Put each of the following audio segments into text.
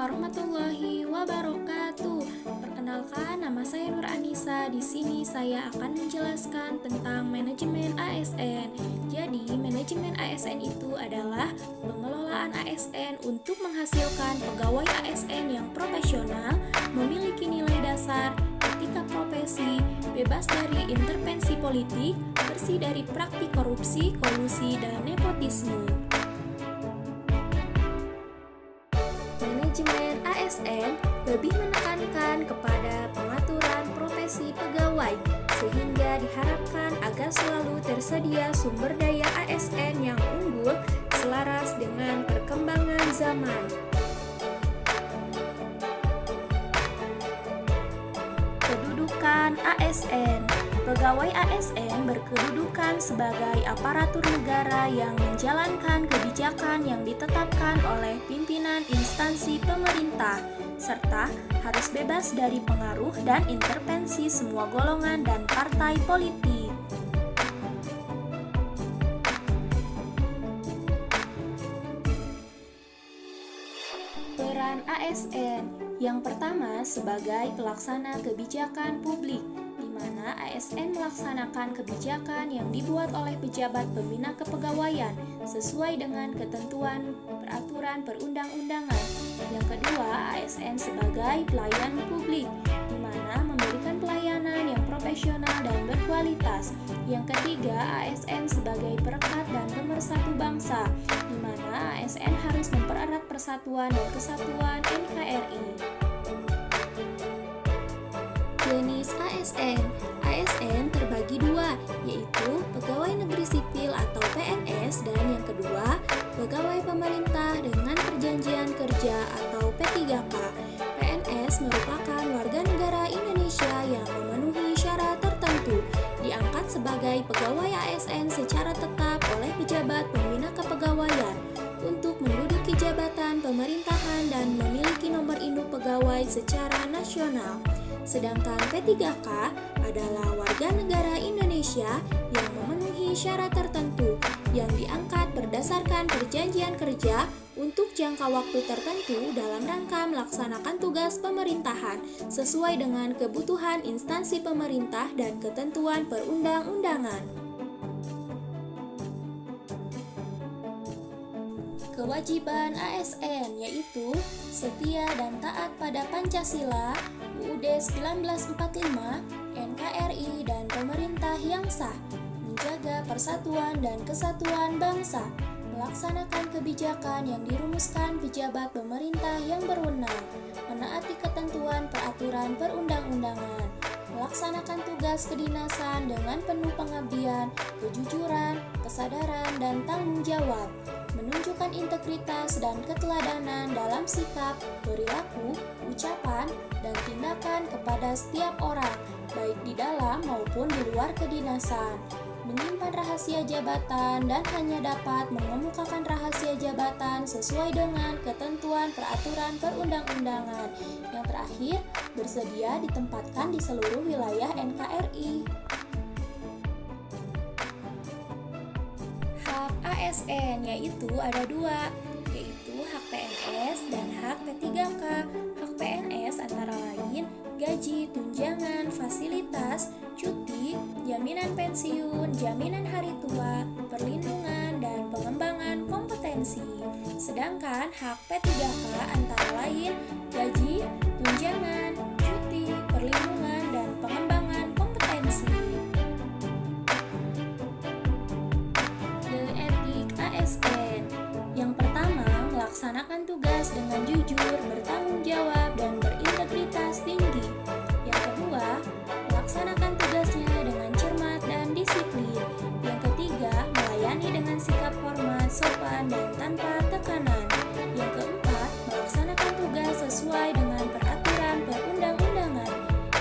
warahmatullahi wabarakatuh. Perkenalkan, nama saya Nur Anissa. Di sini saya akan menjelaskan tentang manajemen ASN. Jadi, manajemen ASN itu adalah pengelolaan ASN untuk menghasilkan pegawai ASN yang profesional, memiliki nilai dasar, etika profesi, bebas dari intervensi politik, bersih dari praktik korupsi, kolusi, dan nepotisme. Manajemen ASN lebih menekankan kepada pengaturan profesi pegawai, sehingga diharapkan agar selalu tersedia sumber daya ASN yang unggul selaras dengan perkembangan zaman. Kedudukan ASN. Pegawai ASN berkedudukan sebagai aparatur negara yang menjalankan kebijakan yang ditetapkan oleh pimpinan instansi pemerintah, serta harus bebas dari pengaruh dan intervensi semua golongan dan partai politik. Peran ASN. Yang pertama, sebagai pelaksana kebijakan publik, di mana ASN melaksanakan kebijakan yang dibuat oleh pejabat pembina kepegawaian sesuai dengan ketentuan peraturan perundang-undangan. Yang kedua, ASN sebagai pelayan publik, di mana memberikan pelayanan yang profesional dan berkualitas. Yang ketiga, ASN sebagai perekat dan pemersatu bangsa, di mana ASN harus mempererat persatuan dan kesatuan NKRI. Jenis ASN. ASN terbagi dua, yaitu pegawai negeri sipil atau PNS, dan yang kedua, pegawai pemerintah dengan perjanjian kerja atau P3K. PNS merupakan warga negara Indonesia yang memenuhi syarat tertentu, diangkat sebagai pegawai ASN secara tetap oleh pejabat pembina kepegawaian untuk menduduki jabatan pemerintahan dan memiliki nomor induk pegawai secara nasional. Sedangkan P3K adalah warga negara Indonesia yang memenuhi syarat tertentu yang diangkat berdasarkan perjanjian kerja untuk jangka waktu tertentu dalam rangka melaksanakan tugas pemerintahan sesuai dengan kebutuhan instansi pemerintah dan ketentuan perundang-undangan. Kewajiban ASN yaitu setia dan taat pada Pancasila, UUD 1945, NKRI, dan pemerintah yang sah, menjaga persatuan dan kesatuan bangsa, melaksanakan kebijakan yang dirumuskan pejabat pemerintah yang berwenang, menaati ketentuan peraturan perundang-undangan, melaksanakan tugas kedinasan dengan penuh pengabdian, kejujuran, kesadaran, dan tanggung jawab, menunjukkan integritas dan keteladanan dalam sikap, perilaku, ucapan, dan tindakan kepada setiap orang, baik di dalam maupun di luar kedinasan, menyimpan rahasia jabatan dan hanya dapat mengemukakan rahasia jabatan sesuai dengan ketentuan peraturan perundang-undangan. Yang terakhir, bersedia ditempatkan di seluruh wilayah NKRI. Hak ASN yaitu ada dua, yaitu hak PNS dan hak P3K. Hak PNS antara lain gaji, tunjangan, fasilitas, cuti, jaminan pensiun, jaminan hari tua, perlindungan, dan pengembangan kompetensi. Sedangkan hak P3K antara lain gaji, tunjangan, cuti, perlindungan, dan pengembangan kompetensi. Etik ASN. Yang pertama, melaksanakan tugas dengan jujur, bertanggung jawab, dan berintegritas tinggi. Yang kedua, melaksanakan tugasnya dengan cermat dan disiplin. Yang ketiga, melayani dengan sikap hormat, sopan, dan tanpa tekanan. Yang keempat, melaksanakan tugas sesuai dengan peraturan perundang-undangan.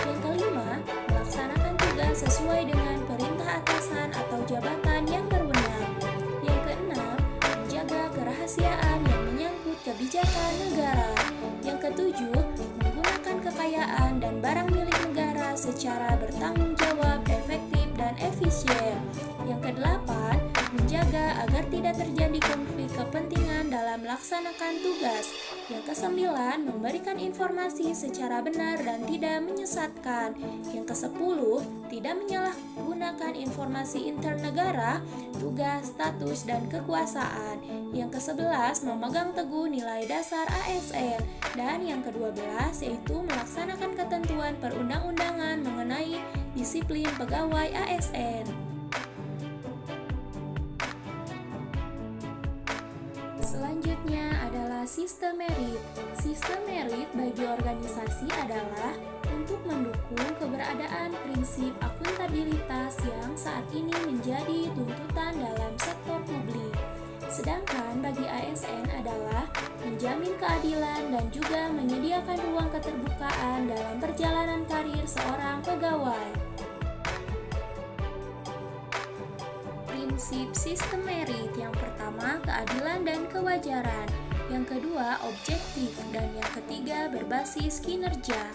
Yang kelima, melaksanakan tugas sesuai dengan perintah atasan atau jabatan yang berwenang. Yang keenam, menjaga kerahasiaan yang menyangkut kebijakan negara. Yang ketujuh, menggunakan kekayaan dan barang milik negara secara bertanggung jawab, efektif, dan efisien. Yang kedelapan, menjaga agar tidak terjadi konflik kepentingan dalam melaksanakan tugas. Yang kesembilan, memberikan informasi secara benar dan tidak menyesatkan. Yang kesepuluh, tidak menyalahgunakan informasi internegara, tugas, status, dan kekuasaan. Yang kesebelas, memegang teguh nilai dasar ASN. Dan yang ke-12 yaitu melaksanakan ketentuan perundang-undangan mengenai disiplin pegawai ASN. Selanjutnya adalah sistem merit. Sistem merit bagi organisasi adalah untuk mendukung keberadaan prinsip akuntabilitas yang saat ini menjadi tuntutan dalam sektor publik. Sedangkan bagi ASN adalah menjamin keadilan dan juga menyediakan ruang keterbukaan dalam perjalanan karir seorang pegawai. Prinsip sistem merit yang pertama, keadilan dan kewajaran. Yang kedua, objektif, dan yang ketiga, berbasis kinerja.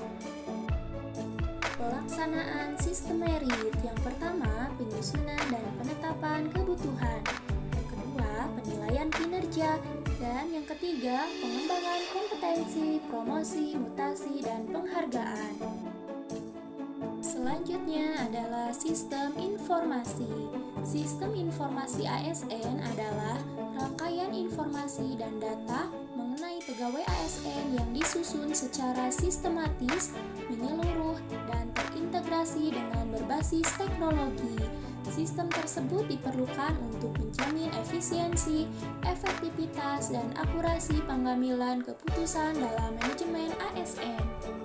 Pelaksanaan sistem merit yang pertama, penyusunan dan penetapan kebutuhan. Yang kedua, penilaian kinerja. Dan yang ketiga, pengembangan kompetensi, promosi, mutasi, dan penghargaan. Selanjutnya adalah sistem informasi. Sistem informasi ASN adalah rangkaian informasi dan data mengenai pegawai ASN yang disusun secara sistematis, menyeluruh, dan terintegrasi dengan berbasis teknologi. Sistem tersebut diperlukan untuk menjamin efisiensi, efektivitas, dan akurasi pengambilan keputusan dalam manajemen ASN.